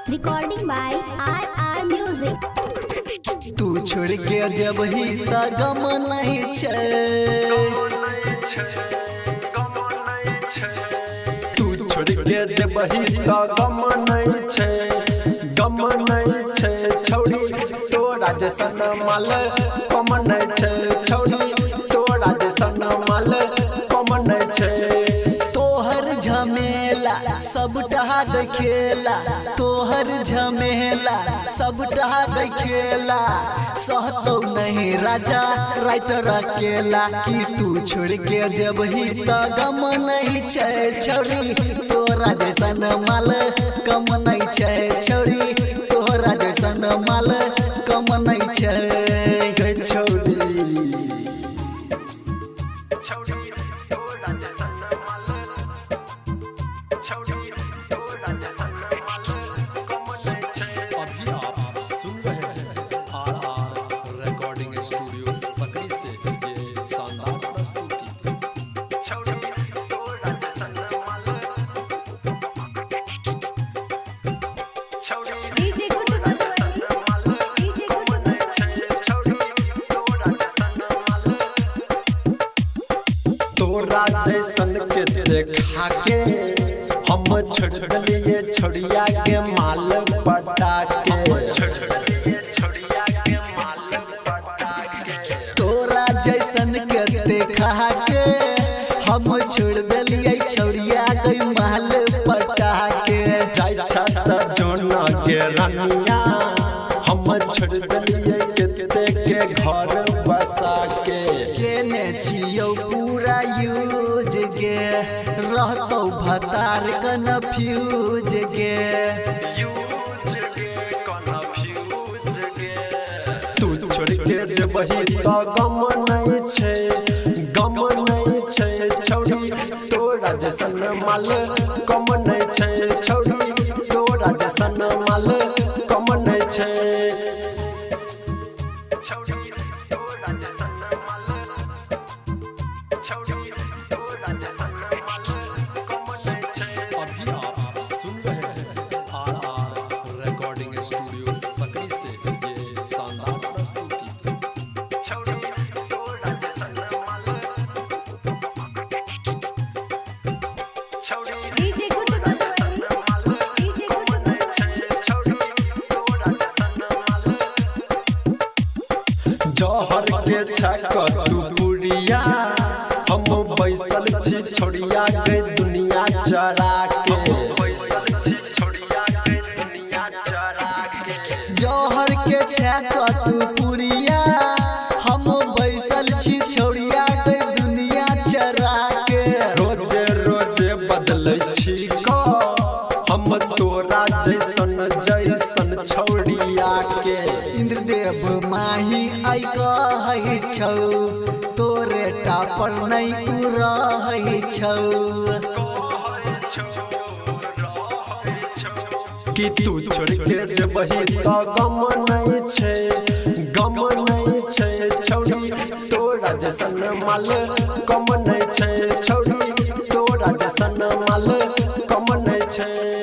Recording by RR Music. तू छोड़ के जब ही गम नहीं छे, तू छोड़ के जब ही गम नहीं छे, गम नहीं छे छौड़ी तोरा जैसन माल कम नहीं छे, छौड़ी तोरा जैसन माल कम नहीं छे। तोहर झमेला सब टहा देखेला, तोहर झमेला सब टहा देखेला, सहतो नहीं राजा राइटर अकेला। कि तू छोड़ के जब ही गम नहीं छे छौड़ी तोरा जैसन माल कम नहीं छे, छौड़ी तोरा जैसन माल कम नहीं छे छौड़ी अभी आप सुन रहे हैं आरआर रिकॉर्डिंग स्टूडियो सकरी से ये शानदार प्रस्तुति। DJ तोरा जैसन के देखा के हम छोड़ दिए छोड़िया के माल पटा के, तोरा जैसन के देखा के हम छोड़ दिलिए छौड़िया के माल पटा के। जाय छत जोना के रनिया हम छोड़ दिए केते के घर बसा के। केने छियो पूरा यूज गे रहतो भतार कन्फ्यूज गे। तू छोड़ के जब ही गम नहीं छे, गम नहीं छे छौड़ी तोरा जैसन माल कम नहीं छे, छौड़ी तोरा जैसन माल कम नहीं छे। अभी आप सुन रहे हैं आरआर रिकॉर्डिंग स्टूडियो सकरी से ये शानदार प्रस्तुति। जहर के छक तू पुड़िया हम बैसल छी छोड़िया के दुनिया चरा के। जौहर के छक तू पुरिया हम बैसल छी छौड़िया के दुनिया चरा के। रोज रोज बदलै छी को हम तोरा जैसन जैसन छौड़िया के। इंद्रदेव माही आई कहै छौ तोरे टापर नहीं उड़ै छौ। कि तू छोड़ के जब ही गम नहीं छे, गम नहीं छे छौड़ी तोरा जैसन माल कम नहीं छे, छौड़ी तोरा जैसन माल कम नहीं छे।